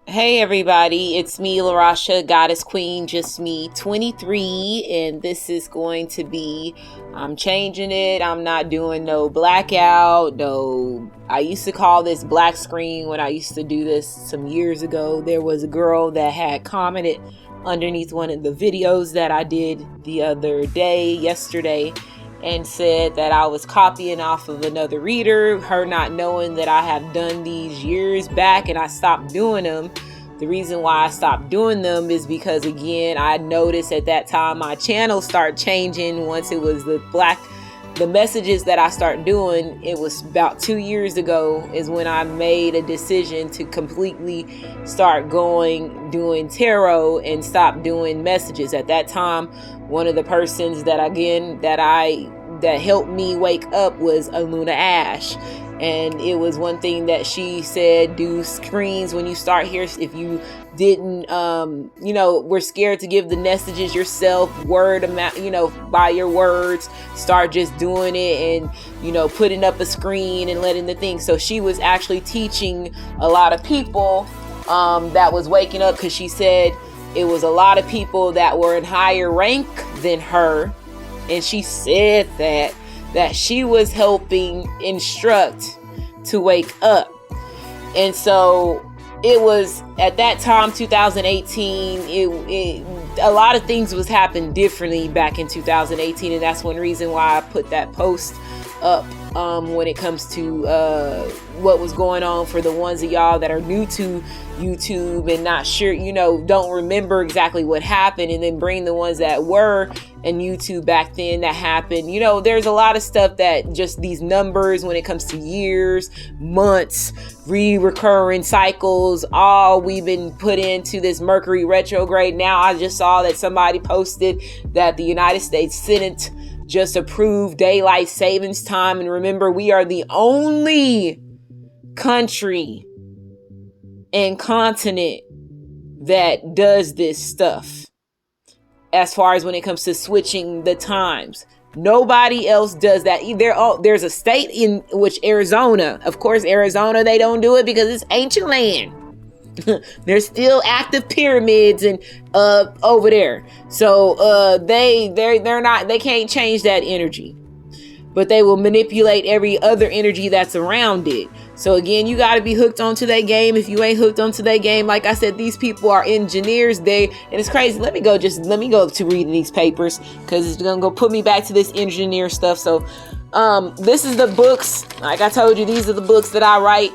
Hey everybody, it's me, Larasha, Goddess Queen, just me, 23, and this is going to be, I'm changing it. I'm not doing no blackout, I used to call this black screen when I used to do this some years ago. There was a girl that had commented underneath one of the videos that I did the other day, yesterday, and said that I was copying off of another reader, her not knowing that I have done these years back and I stopped doing them. The reason why I stopped doing them is because, again, I noticed at that time my channel started changing once it was the messages that I started doing. It was about 2 years ago is when I made a decision to completely start doing tarot and stop doing messages. At that time, one of the persons that helped me wake up was Aluna Ash. And it was one thing that she said, do screens when you start here. If you didn't, we're scared to give the messages yourself, by your words, start just doing it and, putting up a screen and letting the thing. So she was actually teaching a lot of people that was waking up, because she said it was a lot of people that were in higher rank than her. And she said that she was helping instruct to wake up. And so it was at that time, 2018, a lot of things was happening differently back in 2018. And that's one reason why I put that post up when it comes to what was going on for the ones of y'all that are new to YouTube and not sure, don't remember exactly what happened, and then bring the ones that were in YouTube back then that happened. There's a lot of stuff that just these numbers when it comes to years, months, recurring cycles, all we've been put into this Mercury retrograde. Now I just saw that somebody posted that the United States Senate just approved daylight savings time. And remember, we are the only country and continent that does this stuff as far as when it comes to switching the times. Nobody else does that. There's a state in which Arizona, of course, Arizona, they don't do it because it's ancient land. There's still active pyramids and over there. So they can't change that energy, but they will manipulate every other energy that's around it. So again, you got to be hooked onto that game. If you ain't hooked onto that game, like I said, these people are engineers. And it's crazy. Let me go to reading these papers, because it's gonna go put me back to this engineer stuff. So this is the books. Like I told you, these are the books that I write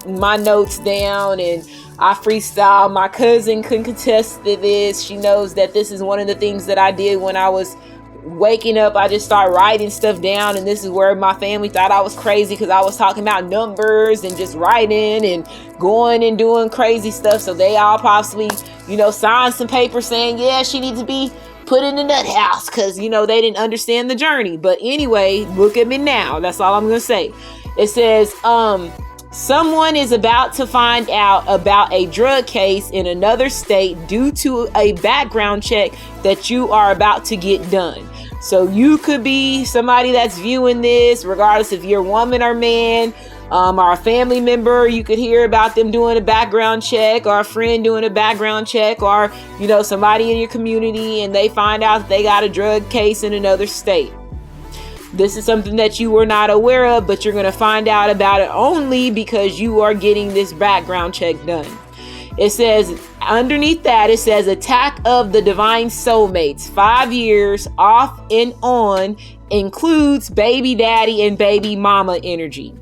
my notes down and I freestyle. My cousin can contest to this. She knows that this is one of the things that I did when I was waking up. I just started writing stuff down, and this is where my family thought I was crazy, because I was talking about numbers and just writing and going and doing crazy stuff. So they all possibly, signed some paper saying, yeah, she needs to be put in the nut house, because, they didn't understand the journey. But anyway, look at me now. That's all I'm going to say. It says, someone is about to find out about a drug case in another state due to a background check that you are about to get done. So you could be somebody that's viewing this, regardless if you're a woman or man, or a family member. You could hear about them doing a background check, or a friend doing a background check, or, somebody in your community, and they find out that they got a drug case in another state. This is something that you were not aware of, but you're going to find out about it only because you are getting this background check done. It says, underneath that, it says, attack of the divine soulmates, 5 years off and on, includes baby daddy and baby mama energy.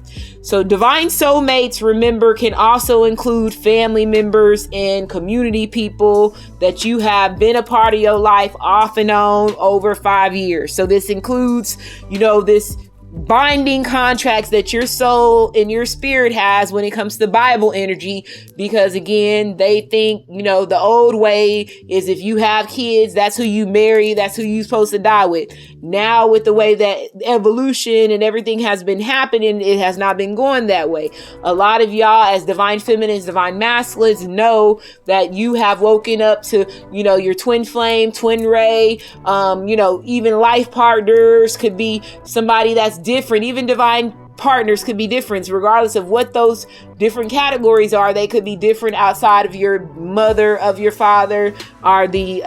So divine soulmates, remember, can also include family members and community people that you have been a part of your life off and on over 5 years. So this includes, this binding contracts that your soul and your spirit has when it comes to Bible energy, because again, they think, the old way is if you have kids, that's who you marry, that's who you're supposed to die with. Now, with the way that evolution and everything has been happening, it has not been going that way. A lot of y'all as divine feminines, divine masculines, know that you have woken up to, your twin flame, twin ray, even life partners could be somebody that's different. Even divine partners could be different, regardless of what those different categories are. They could be different outside of your mother, of your father, or the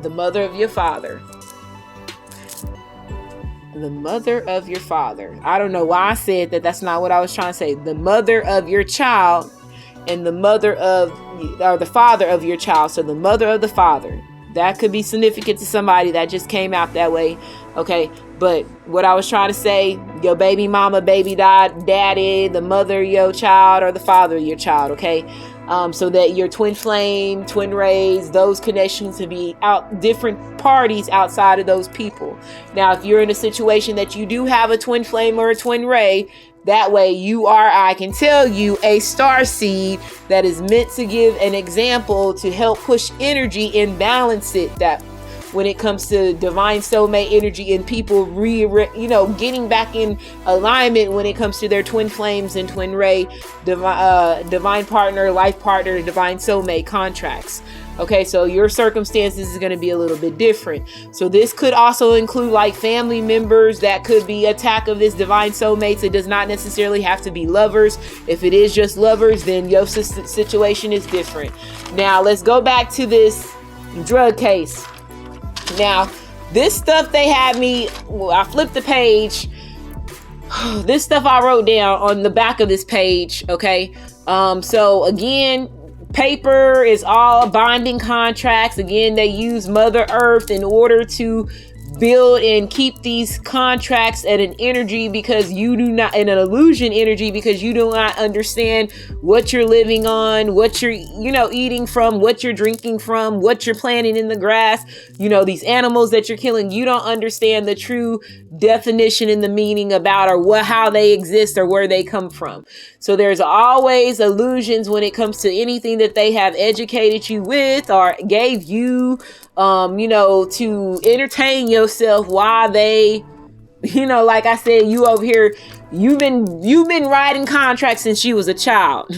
mother of your father. The mother of your father. I don't know why I said that. That's not what I was trying to say. The mother of your child and the mother of, or the father of your child. So the mother of the father. That could be significant to somebody that just came out that way. Okay. But what I was trying to say, your baby mama, baby daddy, the mother of your child, or the father of your child. Okay. So that your twin flame, twin rays, those connections to be out different parties outside of those people. Now, if you're in a situation that you do have a twin flame or a twin ray, that way you are, I can tell you, a star seed that is meant to give an example to help push energy and balance it. That when it comes to divine soulmate energy and people getting back in alignment when it comes to their twin flames and twin ray, divine partner, life partner, divine soulmate contracts. Okay, so your circumstances is going to be a little bit different. So this could also include like family members that could be attack of this divine soulmates. It does not necessarily have to be lovers. If it is just lovers, then your situation is different. Now let's go back to this drug case. Now, this stuff they had me, I flipped the page. This stuff I wrote down on the back of this page, okay? So again, paper is all binding contracts. Again, they use Mother Earth in order to build and keep these contracts at an energy, because you do not, in an illusion energy, because you do not understand what you're living on, what you're, eating from, what you're drinking from, what you're planting in the grass, these animals that you're killing. You don't understand the true definition and the meaning about, or how they exist or where they come from. So there's always illusions when it comes to anything that they have educated you with or gave you, to entertain yourself while they, like I said, you over here, you've been writing contracts since you was a child.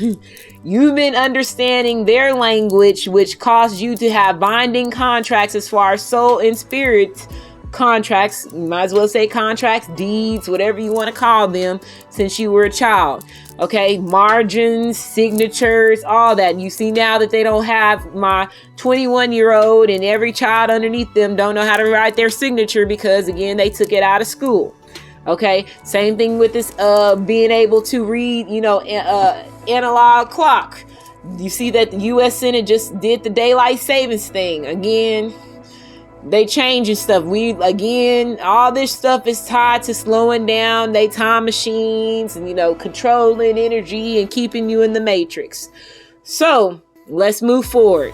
You've been understanding their language, which caused you to have binding contracts as far as soul and spirit contracts. You might as well say contracts, deeds, whatever you want to call them, since you were a child. Okay, margins, signatures, all that. You see now that they don't have my 21-year-old and every child underneath them don't know how to write their signature because, again, they took it out of school. Okay, same thing with this being able to read, analog clock. You see that the U.S. Senate just did the daylight savings thing. Again, they changing stuff. All this stuff is tied to slowing down they time machines and, controlling energy and keeping you in the matrix. So let's move forward.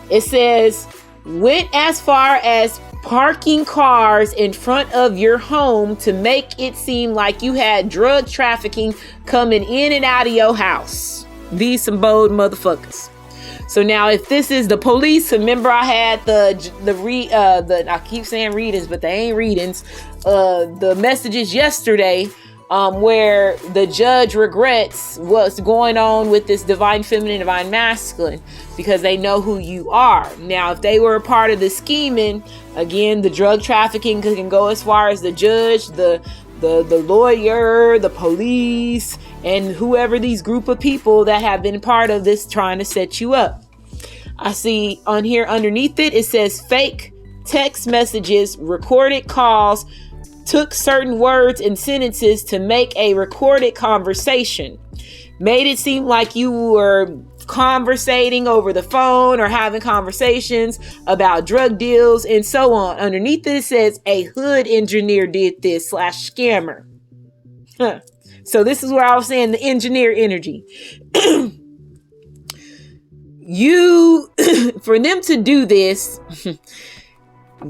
It says, went as far as parking cars in front of your home to make it seem like you had drug trafficking coming in and out of your house. These some bold motherfuckers. So now, if this is the police, remember I had I keep saying readings, but they ain't readings. The messages yesterday, where the judge regrets what's going on with this divine feminine, divine masculine, because they know who you are. Now, if they were a part of the scheming, again, the drug trafficking can go as far as the judge, the lawyer, the police, and whoever these group of people that have been part of this trying to set you up. I see on here underneath it says fake text messages, recorded calls, took certain words and sentences to make a recorded conversation, made it seem like you were conversating over the phone or having conversations about drug deals and so on. Underneath it says a hood engineer did this / scammer. So this is where I was saying the engineer energy. For them to do this,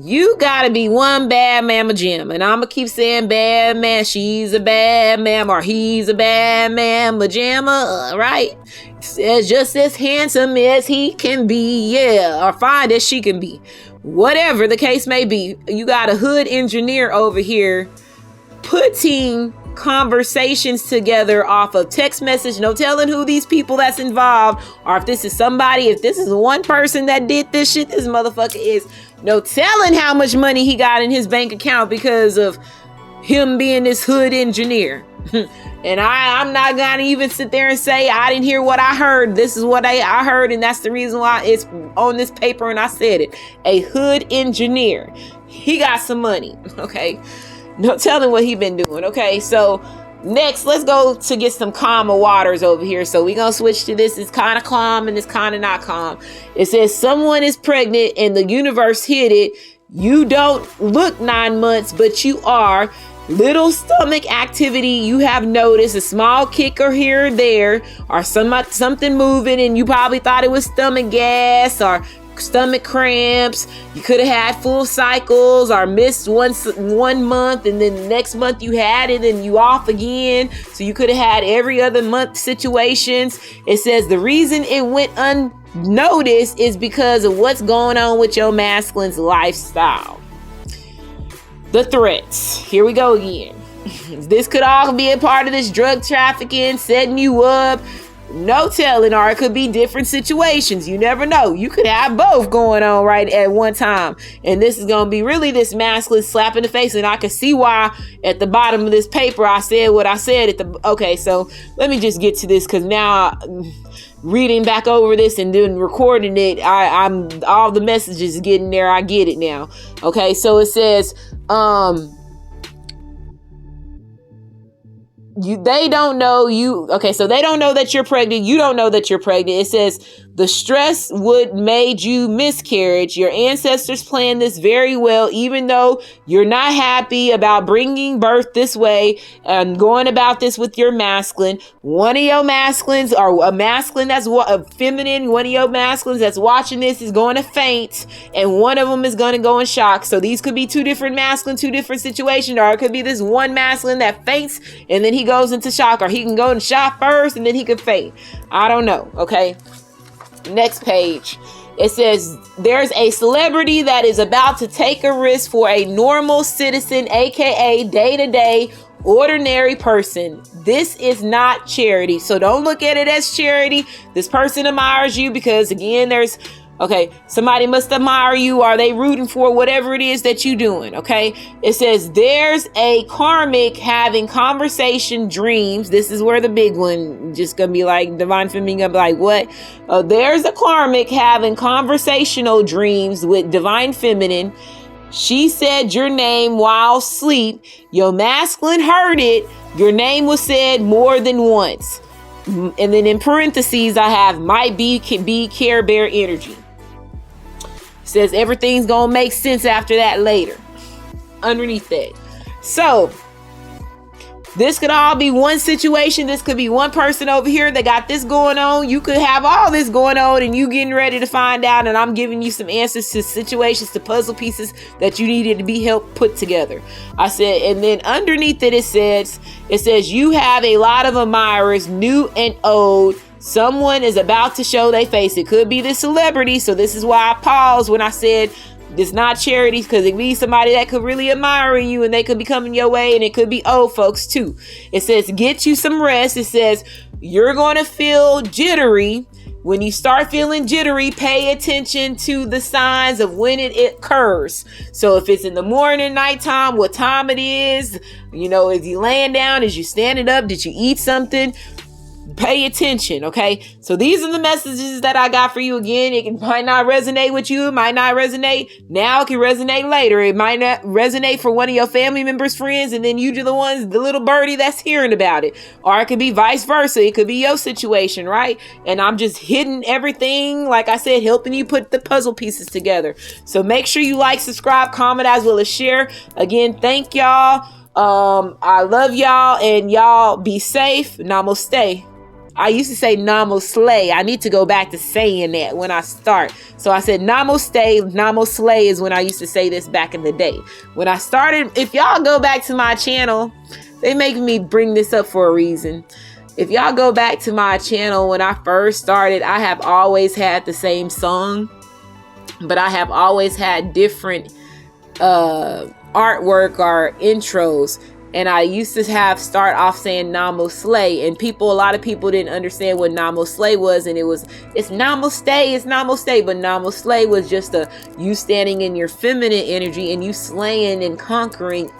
you gotta be one bad mama Jim. And I'm gonna keep saying bad man, she's a bad man, or he's a bad man, Majama, right? Just as handsome as he can be, yeah, or fine as she can be. Whatever the case may be, you got a hood engineer over here putting conversations together off of text message, no telling who these people that's involved, or if this is one person that did this shit, this motherfucker is no telling how much money he got in his bank account because of him being this hood engineer. And I'm not gonna even sit there and say I didn't hear what I heard. This is what I heard, and that's the reason why it's on this paper and I said it. A hood engineer. He got some money, okay? No telling what he been doing, okay? So next, let's go to get some calmer waters over here. So we're gonna switch to this. It's kind of calm and it's kind of not calm. It says someone is pregnant and the universe hit it. You don't look 9 months, but you are. Little stomach activity you have noticed, a small kicker here or there, or something moving, and you probably thought it was stomach gas or stomach cramps. You could have had full cycles or missed one month, and then the next month you had it and you off again. So you could have had every other month situations. It says the reason it went unnoticed is because of what's going on with your masculine's lifestyle. The threats. Here we go again. This could all be a part of this drug trafficking, setting you up. No telling, or it could be different situations. You never know. You could have both going on right at one time. And this is going to be really this masculine slap in the face. And I can see why at the bottom of this paper I said what I said. Okay, so let me just get to this, because now reading back over this and then recording it, I'm all the messages getting there. I get it now. Okay, so it says, they don't know you. Okay, so they don't know that you're pregnant. You don't know that you're pregnant. It says the stress would made you miscarriage. Your ancestors planned this very well, even though you're not happy about bringing birth this way and going about this with your masculine. One of your masculines, or a masculine that's a feminine, one of your masculines that's watching this is going to faint, and one of them is going to go in shock. So these could be two different masculine, two different situations, or it could be this one masculine that faints and then he goes into shock, or he can go into shock first and then he could faint. I don't know. Okay. Next page. It says there's a celebrity that is about to take a risk for a normal citizen, aka day-to-day ordinary person. This is not charity. So don't look at it as charity. This person admires you because, again, somebody must admire you, or they rooting for whatever it is that you doing. Okay. It says there's a karmic having conversation dreams. This is where the big one just gonna be like divine feminine gonna be like, what? There's a karmic having conversational dreams with divine feminine. She said your name while asleep. Your masculine heard it. Your name was said more than once. And then in parentheses, I have might be Care Bear energy. Says everything's gonna make sense after that later. Underneath that. So this could all be one situation. This could be one person over here that got this going on. You could have all this going on and you getting ready to find out, and I'm giving you some answers to situations, to puzzle pieces that you needed to be helped put together. I said, and then underneath it, it says you have a lot of admirers, new and old. Someone is about to show their face. It could be the celebrity. So this is why I paused when I said it's not charity, because it could be somebody that could really admire you and they could be coming your way, and it could be old folks too. It says get you some rest. It says you're going to feel jittery. When you start feeling jittery, pay attention to the signs of when it occurs. So if it's in the morning, nighttime, what time it is, is you laying down, is you standing up, did you eat something? Pay attention, okay? So these are the messages that I got for you. Again, it might not resonate with you. It might not resonate now. It can resonate later. It might not resonate for one of your family members, friends, and then you do the little birdie that's hearing about it. Or it could be vice versa. It could be your situation, right? And I'm just hitting everything, like I said, helping you put the puzzle pieces together. So make sure you like, subscribe, comment, as well as share. Again, thank y'all. I love y'all, and y'all be safe. Namaste. I used to say namo slay. I need to go back to saying that when I start. So I said namo stay, namo slay is when I used to say this back in the day. When I started, if y'all go back to my channel, they make me bring this up for a reason. If y'all go back to my channel when I first started, I have always had the same song, but I have always had different artwork or intros. And I used to start off saying Namo Slay, and a lot of people didn't understand what Namo Slay was, and it's Namaste, but Namo Slay was just you standing in your feminine energy and you slaying and conquering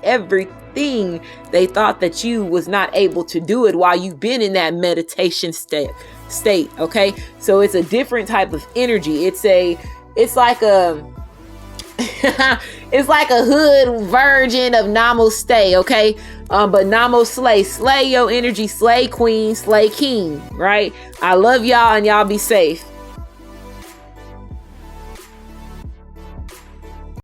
thing, they thought that you was not able to do it while you've been in that meditation state. Okay, so it's a different type of energy. It's like a it's like a hood version of namaste. Okay, but namo slay your energy, slay queen, slay king. Right? I love y'all, and y'all be safe.